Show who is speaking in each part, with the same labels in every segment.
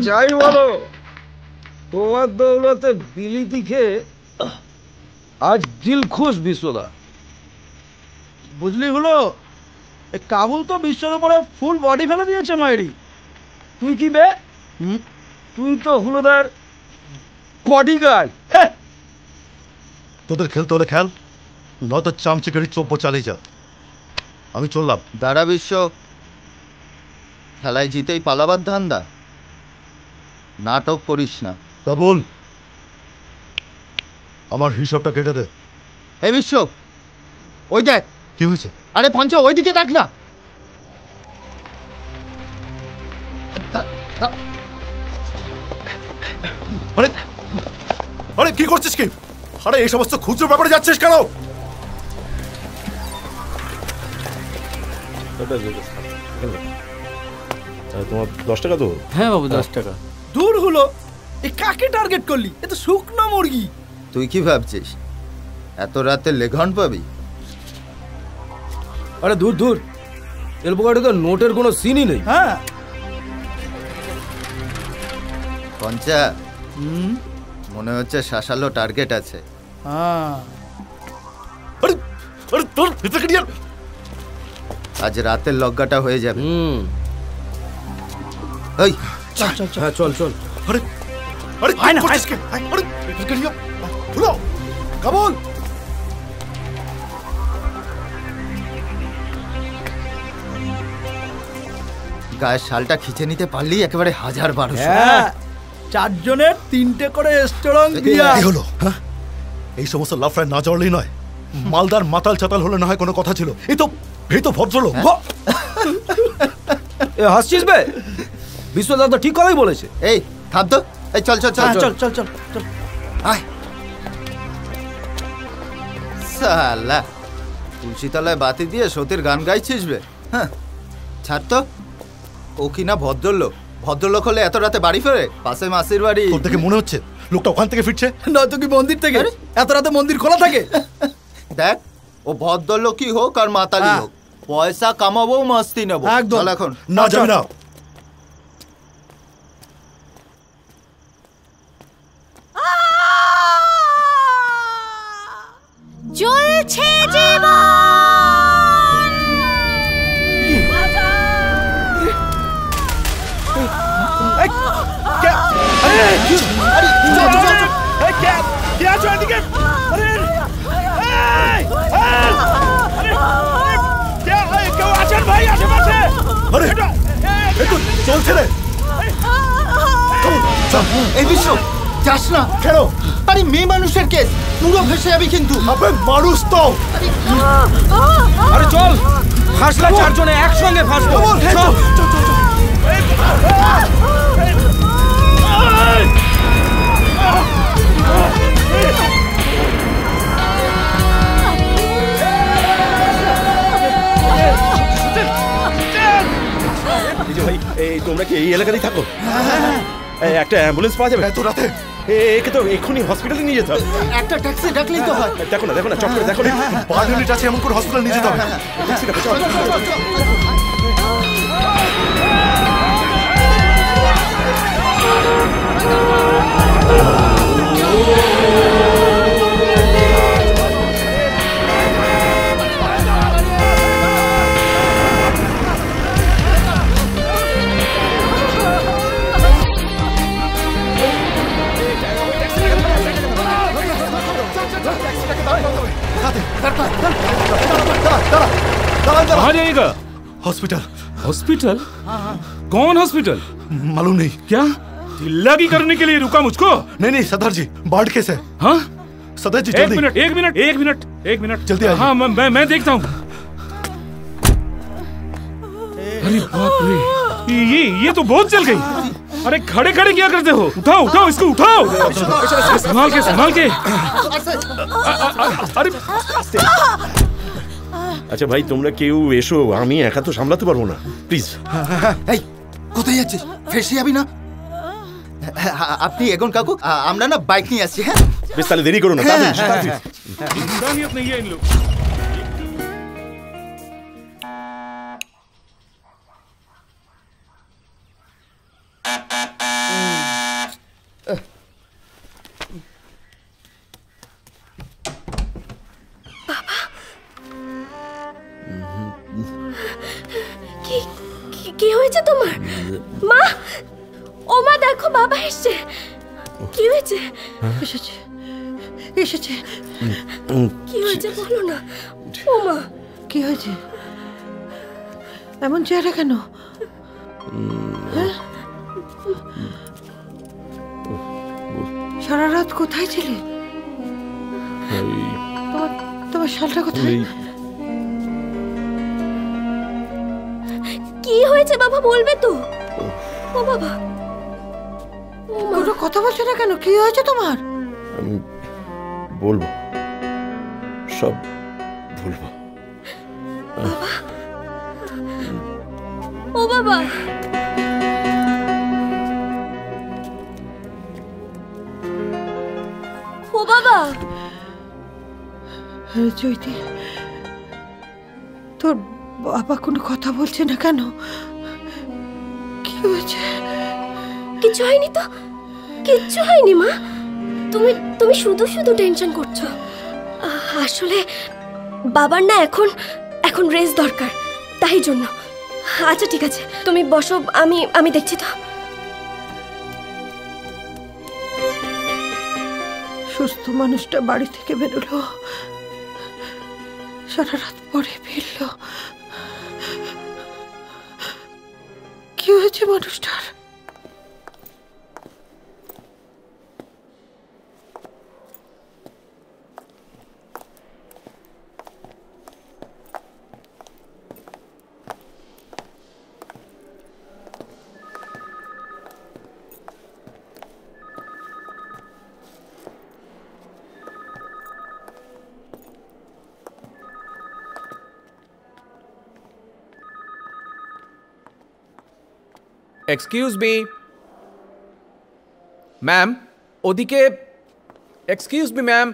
Speaker 1: যাই বলো, তোমার দৌলতে বিলিতি খেয়ে আজ দিল খুশ বিশ্বদা। বুঝলি হলো, কাবুল তো বিশ্বর উপরে ফুল বডি ফেলে দিয়েছে মায়েরি। তুই কি বে? তুই তো হুলোদার বডিগার্ড।
Speaker 2: তোদের খেলতে হলে খেল, নয়তো চামচিকারি চোপ চালিয়ে যা। আমি চললাম।
Speaker 3: দাঁড়া বিশ্ব, খেলায় জিতেই পালাবার ধান্দা? নাটক করিস না।
Speaker 2: কাবুল, আমার হিসাবটা কেটে দে।
Speaker 3: এই বিশ্ব, ওই দেখ।
Speaker 2: কি হয়েছে?
Speaker 3: আরে পঞ্চ, ওইদিকে দেখ না।
Speaker 2: আরে আরে কি করছিস কি? আরে এই সমস্ত খুচরো ব্যাপারে যাচ্ছিস কেন?
Speaker 4: তোমার 10 টাকা তো?
Speaker 1: হ্যাঁ বাবু, 10 টাকা। দূর হলো, এ কাকে টার্গেট করলি? এ তো শুকনো মুরগি।
Speaker 3: তুই কি ভাবছিস এত রাতে লেঘন পাবি?
Speaker 1: আরে দূর দূর, এর পকেটে তো নোটের কোনো সিনই নেই। হ্যাঁ
Speaker 3: পঞ্চা, মনে হচ্ছে শাসালো টার্গেট আছে।
Speaker 2: আরে আরে তোর ভিতরে কি?
Speaker 3: আজ রাতের লগ্গাটা হয়ে যাবে। এই
Speaker 1: চল চল চল, হ্যাঁ চল চল।
Speaker 2: আরে আরে
Speaker 1: আয় না,
Speaker 2: করছিস কি? আরে গড়িয়া উড়ো কাবুল।
Speaker 3: গায়ের শালটা খিচে নিতে পারলেই একেবারে 1000-1200।
Speaker 1: হ্যাঁ, 4 জনের 3টে করে স্ট্রং বিয়ার।
Speaker 2: কি হলো? হ্যাঁ, এই সমস্ত লাফড়ায় না জড়লেই নয়। মালদার মাতাল চাতাল হলে না হয় কোনো কথা ছিল। এই তো ভদ্রলোক।
Speaker 1: এ হাসছিস বে? বিশ্বদাদা ঠিক কথাই বলেছে।
Speaker 3: এই থাম তো। এই চল চল চল
Speaker 1: চল চল চল চল।
Speaker 3: আয় সালা, তুলসী তলায় বাতি দিয়ে সতীর গান গাইছিস বে? হ্যাঁ ছাড় তো। ও কিনা ভদ্রলোক। ভদ্রলোক হলে এত রাতে বাড়ি ফেরে? পাশে মাসির বাড়ি।
Speaker 2: তোর দেখে মনে হচ্ছে লোকটা ওখান থেকে ফিরছে।
Speaker 1: নয়তো কি মন্দির থেকে? এত রাতে মন্দির খোলা থাকে?
Speaker 3: দেখ, ও ভদ্রলোকই হোক আর মাতালি হোক, পয়সা কামাবো, মস্তি নেবো।
Speaker 1: একদম।
Speaker 3: চল এখন।
Speaker 2: না যাবি না।
Speaker 5: চলছে জীবন।
Speaker 2: চলছে রে।
Speaker 3: এই বিশ্ব, যাস না।
Speaker 2: কেন?
Speaker 3: আরে মেয়ে মানুষের কেস, পুরো ভেসে যাবি কিন্তু।
Speaker 2: আবে মানুষ তো।
Speaker 1: আরে চল, ফাঁসলা 4 জনে একসঙ্গে ফাঁসবো। চল চল চল।
Speaker 4: ভাই, এই তোমরা কি এই এলাকাতেই থাকো? একটা অ্যাম্বুলেন্স পাওয়া যাবে?
Speaker 2: এত রাতে?
Speaker 4: একে তো এক্ষুনি হসপিটালে নিয়ে যেতে হবে।
Speaker 3: একটা ট্যাক্সি ডাকলেই তো হয়।
Speaker 4: দেখো না চট করে দেখো না।
Speaker 2: 5 মিনিট আছে, এমন করে হসপিটাল নিয়ে যেতে হবে।
Speaker 6: कहाँ जाएगा?
Speaker 2: हॉस्पिटल।
Speaker 6: हॉस्पिटल? कौन हॉस्पिटल?
Speaker 2: मालूम नहीं।
Speaker 6: क्या दिल्लागी करने के लिए रुका मुझको?
Speaker 2: नहीं सरदार जी, बाढ़ केस है।
Speaker 6: हाँ
Speaker 2: सरदार जी
Speaker 6: एक मिनट
Speaker 2: जल्दी आइए।
Speaker 6: हाँ मैं देखता हूँ। अरे बाप रे, ये तो बहुत जल गई। अरे खड़े खड़े क्या करते हो? उठाओ इसको उठाओ। संभाल के। अरे
Speaker 4: আচ্ছা ভাই, তোমরা কেউ এসো, আমি একা তো সামলাতে পারবো না, প্লিজ।
Speaker 3: এই কোথায় যাচ্ছিস? ফেসে যাবি না? আপনি এখন কাকু, আমরা না বাইক নিয়ে আসছি। হ্যাঁ
Speaker 4: বেশ, তাহলে দেরি করো না।
Speaker 6: इंसानियत नहीं है इन लोग।
Speaker 5: কি হয়েছে তোমার? মা, ও মা, দেখো বাবা এসেছে। কি হয়েছে?
Speaker 7: এসেছে।
Speaker 5: কি হয়েছে বলো না। ও মা,
Speaker 7: কি হয়েছে? এমন চেহারা কেন? সারা রাত কোথায় ছিলে? তোমার শালটা কোথায়?
Speaker 5: কি হয়েছে বাবা, বলবে তো? ও বাবা, ও মা,
Speaker 7: কোনো কথা বলছো না কেন? কি হয়েছে তোমার?
Speaker 4: আমি বলবো, সব বলবো।
Speaker 5: ও বাবা, ও বাবা।
Speaker 7: চৈতি, তোর বাবা কোনো কথা বলছে না কেন? কি হয়েছে?
Speaker 5: কিছু হয়নি তো, কিচ্ছু হয়নি মা। তুমি তুমি শুধু শুধু টেনশন করছো। আসলে বাবার না এখন রেস্ট দরকার, তাই জন্য। আচ্ছা ঠিক আছে, তুমি বসো, আমি দেখছি তো।
Speaker 7: সুস্থ মানুষটা বাড়ি থেকে বেরোলো, সারা রাত পরে ফিরল। কি হয়েছে মানুষটার?
Speaker 8: এক্সকিউজ মি ম্যাম, ওদিকে। Excuse me ma'am.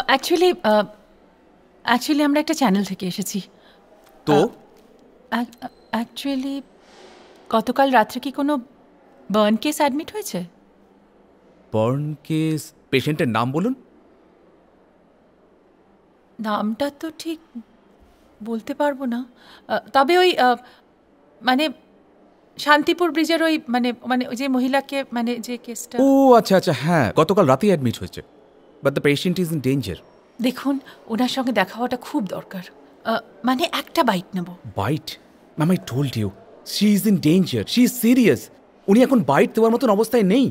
Speaker 9: অ্যাকচুয়ালি আমরা একটা চ্যানেল থেকে এসেছি।
Speaker 8: তো
Speaker 9: অ্যাকচুয়ালি গতকাল রাত্রে কি কোনো বার্ন কেস অ্যাডমিট হয়েছে?
Speaker 8: Burn case? পেশেন্টের নাম বলুন।
Speaker 9: নামটা তো ঠিক বলতে পারবো না, তবে ওই মানে শান্তিপুর ব্রিজের ওই মানে মানে ওই যে মহিলাকে, মানে যে কেসটা।
Speaker 8: ও আচ্ছা আচ্ছা, হ্যাঁ, গতকাল রাতেই অ্যাডমিট হয়েছে, but the patient is in danger.
Speaker 9: দেখুন, ওনার সঙ্গে দেখা হওয়াটা খুব দরকার। মানে একটা বাইট নেব।
Speaker 8: Byte? Ma'am, I told you she is in danger, she is serious. উনি এখন বাইট দেওয়ার মতন অবস্থায় নেই।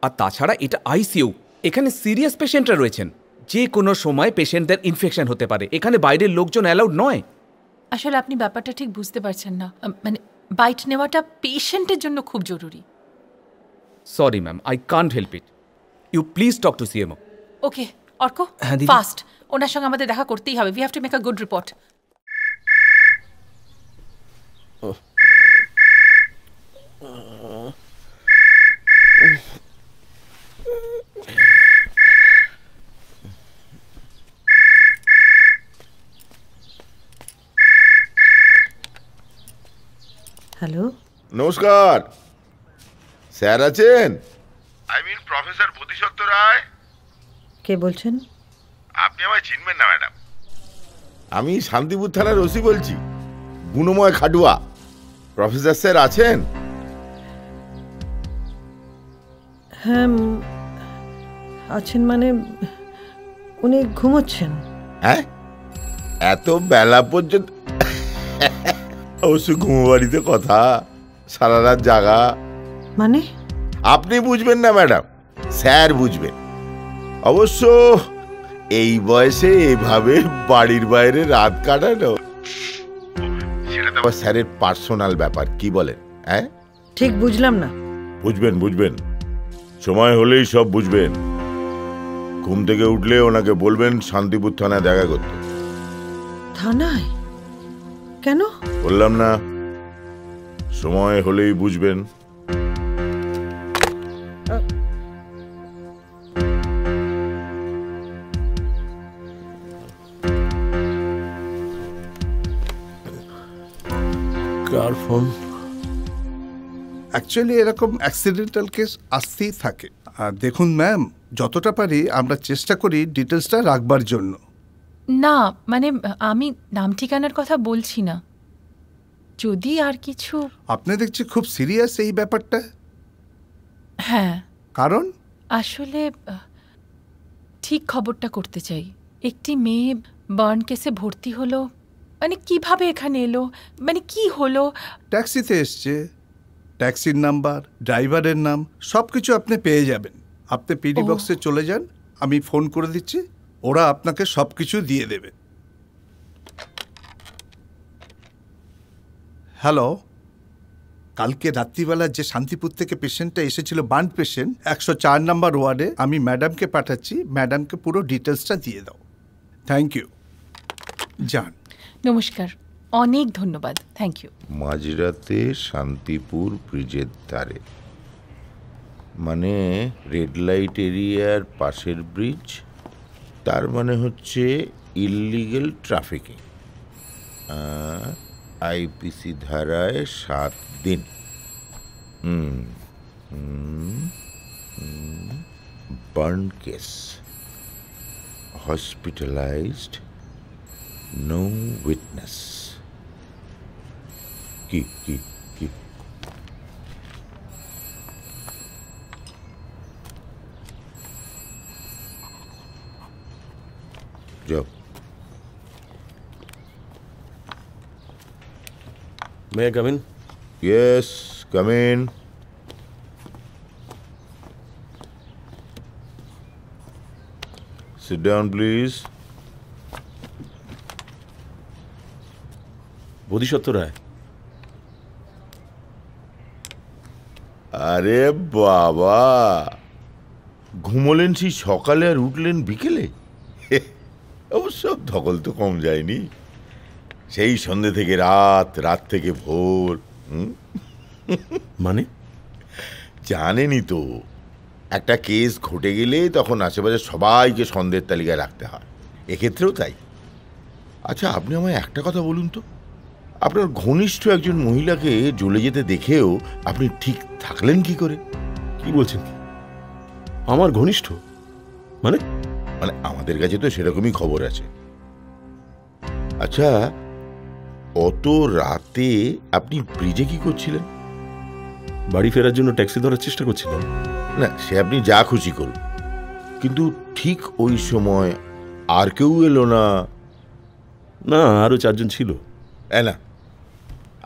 Speaker 8: আর তাছাড়া এটা আইসিইউ, এখানে সিরিয়াস পেশেন্টরা রয়েছেন, যে কোনো সময় পেশেন্টদের ইনফেকশন হতে পারে। এখানে বাইরের লোকজন অ্যালাউড নয়।
Speaker 9: আসলে আপনি ব্যাপারটা ঠিক বুঝতে পারছেন না, মানে বাইট নেওয়াটা পেশেন্টের জন্য খুব জরুরি।
Speaker 8: Sorry ma'am, I can't help it. You please talk to CMO.
Speaker 9: ওকে অর্ক,
Speaker 8: হ্যাঁ দিদি।
Speaker 9: ফাস্ট ওনার সঙ্গে আমাদের দেখা করতেই হবে। We have to make a good report.
Speaker 7: Hello,
Speaker 10: নমস্কার, স্যার আছেন? প্রফেসর বোধিসত্ত্ব রায়।
Speaker 7: কে বলছেন?
Speaker 10: আপনি আমায় চিনবেন না ম্যাডাম, আমি শান্তিপুর থানার ওসি বলছি, গুণময় খাডুয়া। প্রফেসর স্যার আছেন?
Speaker 7: হ্যাঁ আছেন, মানে উনি ঘুমোচ্ছেন।
Speaker 10: হ্যাঁ, এত বেলা পর্যন্ত? অবশ্য ঘুমোবাড়িতে কথা, সারা রাত জাগা।
Speaker 7: মানে
Speaker 10: আপনি বুঝবেন না ম্যাডাম, স্যার বুঝবেন। অবশ্য এই বয়সে এভাবে বাড়ির বাইরে রাত কাটানো, সেটা তো আবার স্যারের পার্সোনাল ব্যাপার, কি বলেন? হ্যাঁ,
Speaker 7: ঠিক বুঝলাম না।
Speaker 10: বুঝবেন বুঝবেন, সময় হলেই সব বুঝবেন। ঘুম থেকে উঠলে ওনাকে বলবেন শান্তিপুর থানায় দেখা করতে।
Speaker 7: থানায়? কেন?
Speaker 10: বললাম না, সময় হলেই বুঝবেন।
Speaker 11: কার ফোন? অ্যাকচুয়ালি এরকম অ্যাক্সিডেন্টাল কেস আসতেই থাকে, দেখুন ম্যাম, যতটা পারি আমরা চেষ্টা করি ডিটেলসটা রাখবার জন্য।
Speaker 9: না মানে আমি নাম ঠিকানার কথা বলছি না, যদি আর কিছু।
Speaker 11: আপনি দেখছি খুব সিরিয়াস এই ব্যাপারটা।
Speaker 9: হ্যাঁ,
Speaker 11: কারণ
Speaker 9: আসলে ঠিক খবরটা করতে চাই। একটি মেয়ে বার্ন কেসে ভর্তি হলো, মানে কিভাবে এখানে এলো, মানে কি হলো।
Speaker 11: ট্যাক্সিতে এসছে, ট্যাক্সির নাম্বার, ড্রাইভারের নাম সব কিছু আপনি পেয়ে যাবেন। আপনি পিডি বক্সে চলে যান, আমি ফোন করে দিচ্ছি, ওরা আপনাকে সব কিছু দিয়ে দেবে। হ্যালো, কালকে রাত্রিবেলা যে শান্তিপুর থেকে পেশেন্টটা এসেছিল, বার্ন পেশেন্ট, 104 নম্বর ওয়ার্ডে, আমি ম্যাডামকে পাঠাচ্ছি, ম্যাডামকে পুরো ডিটেলসটা দিয়ে দাও। Thank you. যান।
Speaker 9: নমস্কার, অনেক ধন্যবাদ, থ্যাংক ইউ।
Speaker 10: মাঝরাতে শান্তিপুর ব্রিজের ধারে, মানে রেড লাইট এরিয়ার পাশের ব্রিজ, তার মানে হচ্ছে ইললিগেল ট্রাফিকিং। আইপিসি ধারায় 7 দিন। Burn case, hospitalised, no witness. কি কি কি যাও।
Speaker 4: May I come in?
Speaker 10: Yes, come in. Sit down, please.
Speaker 4: বোধিসত্ত্ব রায়।
Speaker 10: আরে বাবা, ঘুমোলেন সেই সকালে আর উঠলেন বিকেলে? অবশ্য ধকল তো কম যায়নি, সেই সন্ধ্যে থেকে রাত, রাত থেকে ভোর।
Speaker 4: মানে
Speaker 10: জানেনই তো, একটা কেস ঘটে গেলে তখন আশেপাশে সবাইকে সন্দেহের তালিকায় রাখতে হয়, এক্ষেত্রেও তাই। আচ্ছা, আপনি আমায় একটা কথা বলুন তো, আপনার ঘনিষ্ঠ একজন মহিলাকে জ্বলে যেতে দেখেও আপনি ঠিক থাকলেন কি করে?
Speaker 4: কি বলছেন? আমার ঘনিষ্ঠ মানে?
Speaker 10: মানে আমাদের কাছে তো সেরকমই খবর আছে। আচ্ছা, অত রাতে আপনি ব্রিজে কি করছিলেন?
Speaker 4: বাড়ি ফেরার জন্য ট্যাক্সি ধরার চেষ্টা করছিলাম।
Speaker 10: না, সে আপনি যা খুশি করুন, কিন্তু ঠিক ওই সময় আর কেউ এলো না?
Speaker 4: না, আরো 4 জন ছিল।
Speaker 10: না,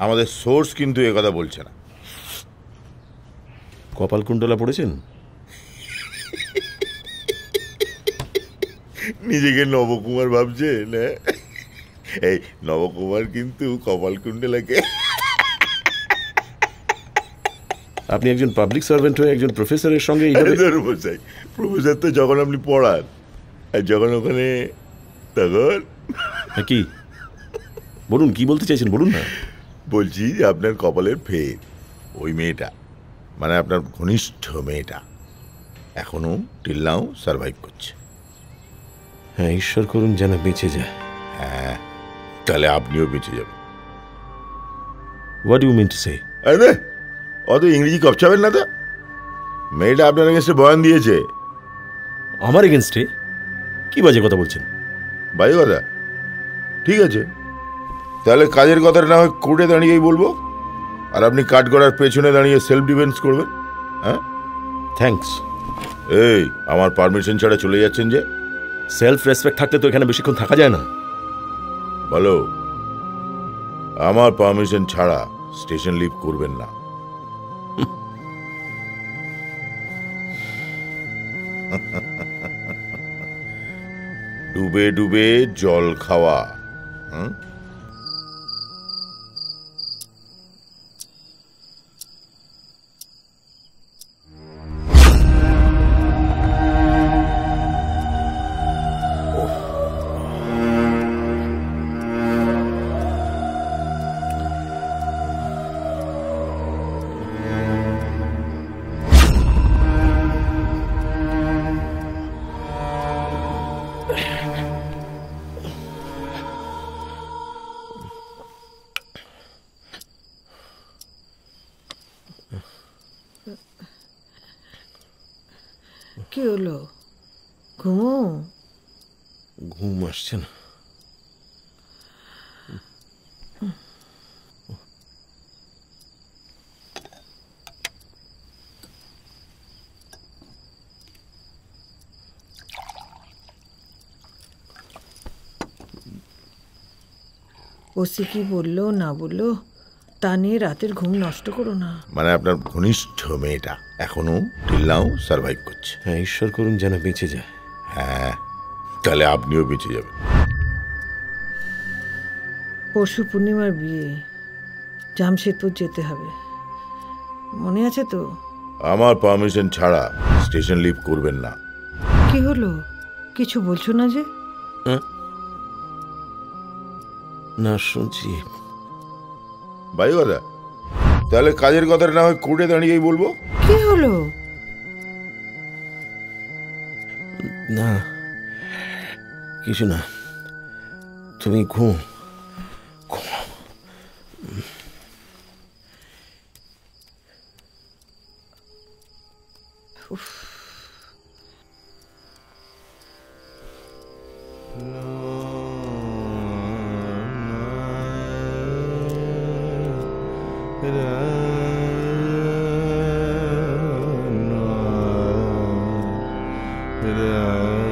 Speaker 10: আমাদের সোর্স কিন্তু একথা বলছে না।
Speaker 4: কপালকুণ্ডলা পড়েছেন?
Speaker 10: নিজেকে নবকুমার ভাবছেন? এই নবকুমার কিন্তু কপালকুণ্ডলাকে।
Speaker 4: আপনি একজন পাবলিক সার্ভেন্ট হয়ে একজন প্রফেসরের সঙ্গে
Speaker 10: প্রফেসর তো যখন আপনি পড়ান, আর যখন ওখানে, তখন
Speaker 4: কি বলুন, কি বলতে চাইছেন বলুন না।
Speaker 10: বলছি যে আপনার কপালের ফের ওই মেয়েটা, মানে আপনার ঘনিষ্ঠ মেয়েটা, এখনো টিল নাও সার্ভাইভ করছে।
Speaker 4: হ্যাঁ, ঈশ্বর করুন যেন বেঁচে যায়।
Speaker 10: হ্যাঁ, তাহলে আপনিও বেঁচে যাবেন।
Speaker 4: What you mean to say?
Speaker 10: আরে অত ইংরেজি কপচাবেন না তো। মেয়েটা আপনার এগেন্স্টে বয়ান দিয়েছে।
Speaker 4: আমার এগেন্স্টে? কি বাজে কথা বলছেন?
Speaker 10: বাজে কথা? ঠিক আছে, তাহলে কাজের কথাটা না হয় কোর্টে দাঁড়িয়েই বলবো, আর আপনি কাট করার পেছনে দাঁড়িয়ে সেলফ ডিফেন্স করবেন। হ্যাঁ,
Speaker 4: থ্যাঙ্কস।
Speaker 10: এই, আমার পারমিশন ছাড়া চলে যাচ্ছেন যে?
Speaker 4: সেলফ রেসপেক্ট থাকলে তো এখানে বেশিক্ষণ থাকা যায় না।
Speaker 10: বলো, আমার পারমিশন ছাড়া স্টেশন লিভ করবেন না। ডুবে ডুবে জল খাওয়া।
Speaker 7: কি হলো? ঘুমো?
Speaker 4: ঘুম আসছে না।
Speaker 7: ওসি কি বললো না বললো তা নিয়ে রাতের ঘুম নষ্ট করো না।
Speaker 10: মানে আপনার ঘনিষ্ঠ মেয়েটা এখনো টিল নাও সার্ভাইভ করছে।
Speaker 4: হ্যাঁ, ঈশ্বর করুন যেন বেঁচে যায়।
Speaker 10: হ্যাঁ, তাহলে আপনিও বেঁচে যাবেন।
Speaker 7: পরশু পূর্ণিমার বিয়ে, জামশেদপুর যেতে হবে, মনে আছে তো?
Speaker 10: আমার পারমিশন ছাড়া স্টেশন লিভ করবেন না।
Speaker 7: কি হলো, কিছু বলছো না যে?
Speaker 4: না, শুনছি।
Speaker 10: ভাই কথা, তাহলে কাজের কথাটা না হয় কোর্টে দাঁড়িয়েই বলবো।
Speaker 7: কি হলো?
Speaker 4: না, কিছু না, তুমি ঘুম।
Speaker 10: Yeah.